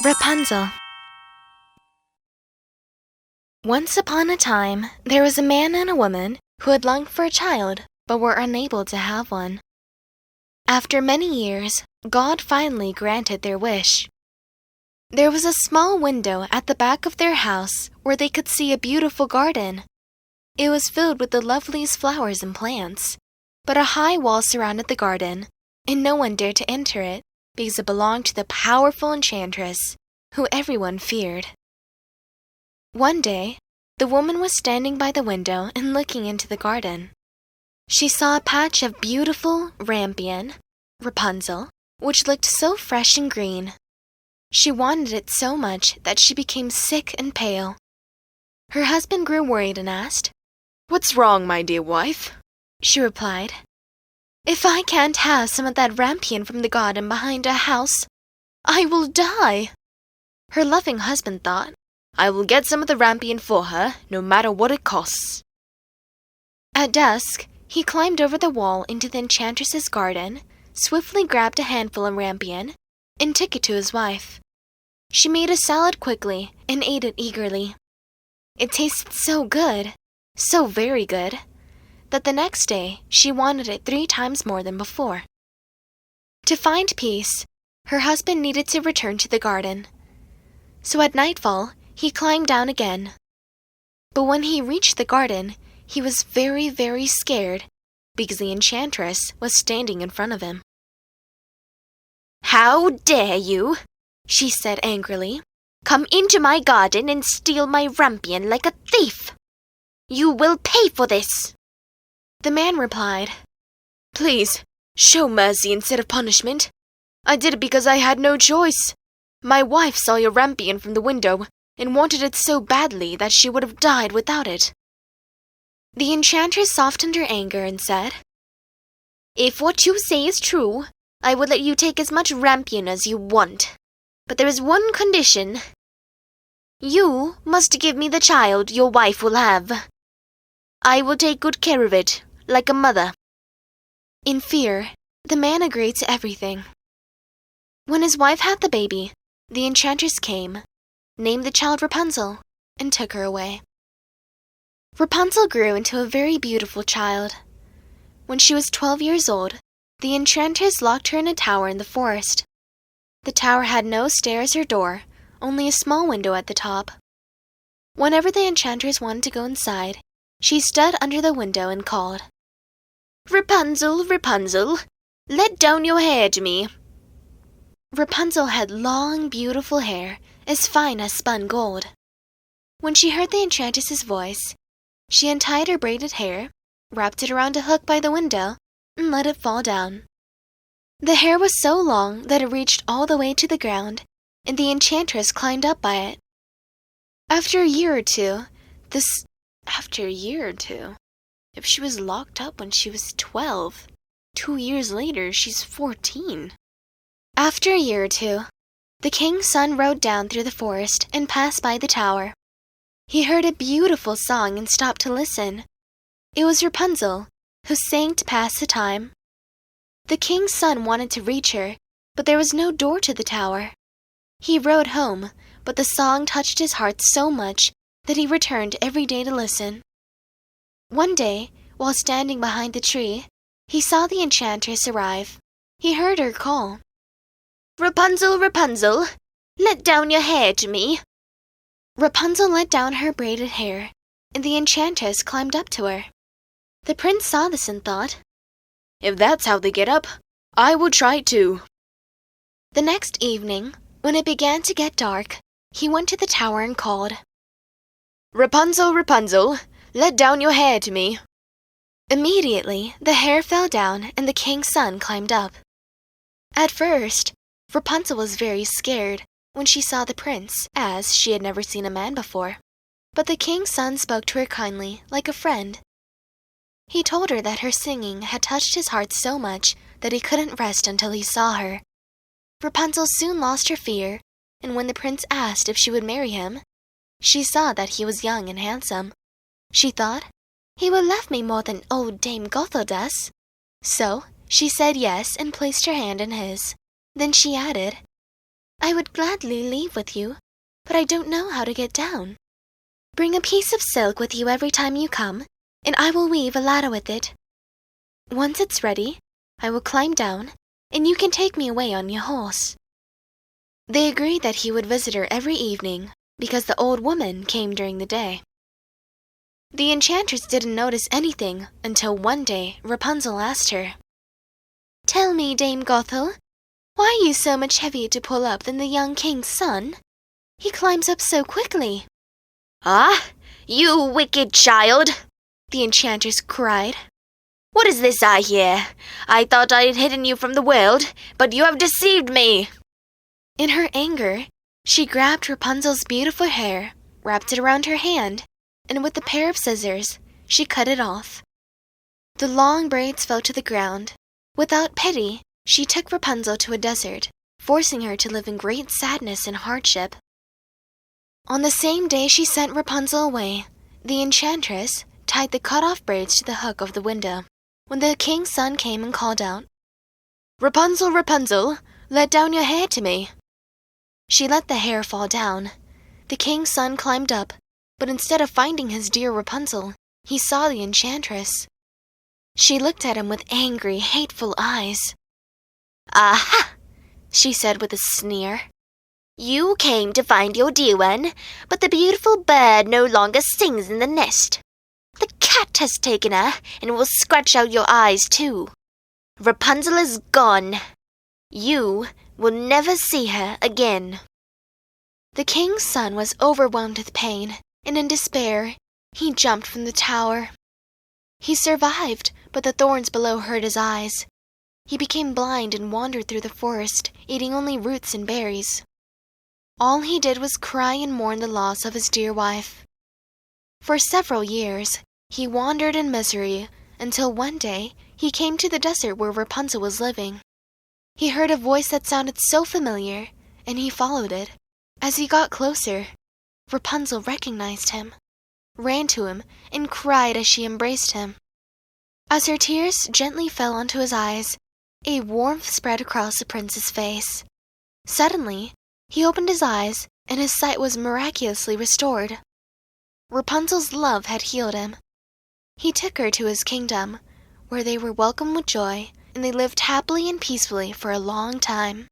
Rapunzel. Once upon a time, there was a man and a woman who had longed for a child but were unable to have one. After many years, God finally granted their wish. There was a small window at the back of their house where they could see a beautiful garden. It was filled with the loveliest flowers and plants, but a high wall surrounded the garden, and no one dared to enter it because it belonged to the powerful enchantress, who everyone feared. One day, the woman was standing by the window and looking into the garden. She saw a patch of beautiful rampion, Rapunzel, which looked so fresh and green. She wanted it so much that she became sick and pale. Her husband grew worried and asked, "What's wrong, my dear wife?" She replied, "If I can't have some of that rampion from the garden behind our house, I will die." Her loving husband thought, "I will get some of the rampion for her, no matter what it costs." At dusk, he climbed over the wall into the enchantress's garden, swiftly grabbed a handful of rampion, and took it to his wife. She made a salad quickly and ate it eagerly. It tasted so good, so very good, that the next day she wanted it 3 times more than before. To find peace, her husband needed to return to the garden. So at nightfall, he climbed down again. But when he reached the garden, he was very, very scared because the enchantress was standing in front of him. "How dare you," she said angrily, "come into my garden and steal my rampion like a thief? You will pay for this." The man replied, "Please, show mercy instead of punishment. I did it because I had no choice. My wife saw your rampion from the window and wanted it so badly that she would have died without it." The enchantress softened her anger and said, "If what you say is true, I will let you take as much rampion as you want. But there is one condition. You must give me the child your wife will have. I will take good care of it, like a mother." In fear, the man agreed to everything. When his wife had the baby, the enchantress came, named the child Rapunzel, and took her away. Rapunzel grew into a very beautiful child. When she was 12 years old, the enchantress locked her in a tower in the forest. The tower had no stairs or door, only a small window at the top. Whenever the enchantress wanted to go inside, she stood under the window and called, "Rapunzel, Rapunzel, let down your hair to me." Rapunzel had long, beautiful hair, as fine as spun gold. When she heard the enchantress's voice, she untied her braided hair, wrapped it around a hook by the window, and let it fall down. The hair was so long that it reached all the way to the ground, and the enchantress climbed up by it. After a year or two, if she was locked up when she was 12, 2 years later she's 14. After a year or two, the king's son rode down through the forest and passed by the tower. He heard a beautiful song and stopped to listen. It was Rapunzel, who sang to pass the time. The king's son wanted to reach her, but there was no door to the tower. He rode home, but the song touched his heart so much that he returned every day to listen. One day, while standing behind the tree, he saw the enchantress arrive. He heard her call, "Rapunzel, Rapunzel, let down your hair to me." Rapunzel let down her braided hair, and the enchantress climbed up to her. The prince saw this and thought, "If that's how they get up, I will try too." The next evening, when it began to get dark, he went to the tower and called, "Rapunzel, Rapunzel, let down your hair to me." Immediately, the hair fell down and the king's son climbed up. At first, Rapunzel was very scared when she saw the prince, as she had never seen a man before. But the king's son spoke to her kindly, like a friend. He told her that her singing had touched his heart so much that he couldn't rest until he saw her. Rapunzel soon lost her fear, and when the prince asked if she would marry him, she saw that he was young and handsome. She thought, "He will love me more than old Dame Gothel does." So she said yes and placed her hand in his. Then she added, I would gladly leave with you, but I don't know how to get down. Bring a piece of silk with you every time you come, and I will weave a ladder with it. Once it's ready, I will climb down, and you can take me away on your horse." They agreed that he would visit her every evening, because the old woman came during the day. The enchantress didn't notice anything until one day Rapunzel asked her, "Tell me, Dame Gothel, why are you so much heavier to pull up than the young king's son? He climbs up so quickly." "Ah, you wicked child!" the enchantress cried. "What is this I hear? I thought I had hidden you from the world, but you have deceived me." In her anger, she grabbed Rapunzel's beautiful hair, wrapped it around her hand, and with a pair of scissors, she cut it off. The long braids fell to the ground. Without pity, she took Rapunzel to a desert, forcing her to live in great sadness and hardship. On the same day she sent Rapunzel away, the enchantress tied the cut-off braids to the hook of the window. When the king's son came and called out, "Rapunzel, Rapunzel, let down your hair to me." She let the hair fall down. The king's son climbed up, but instead of finding his dear Rapunzel, he saw the enchantress. She looked at him with angry, hateful eyes. "Aha!" she said with a sneer. "You came to find your dear one, but the beautiful bird no longer sings in the nest. The cat has taken her and will scratch out your eyes too. Rapunzel is gone. You will never see her again." The king's son was overwhelmed with pain, and in despair, he jumped from the tower. He survived, but the thorns below hurt his eyes. He became blind and wandered through the forest, eating only roots and berries. All he did was cry and mourn the loss of his dear wife. For several years, he wandered in misery until one day he came to the desert where Rapunzel was living. He heard a voice that sounded so familiar, and he followed it. As he got closer, Rapunzel recognized him, ran to him, and cried as she embraced him. As her tears gently fell onto his eyes, a warmth spread across the prince's face. Suddenly, he opened his eyes, and his sight was miraculously restored. Rapunzel's love had healed him. He took her to his kingdom, where they were welcomed with joy, and they lived happily and peacefully for a long time.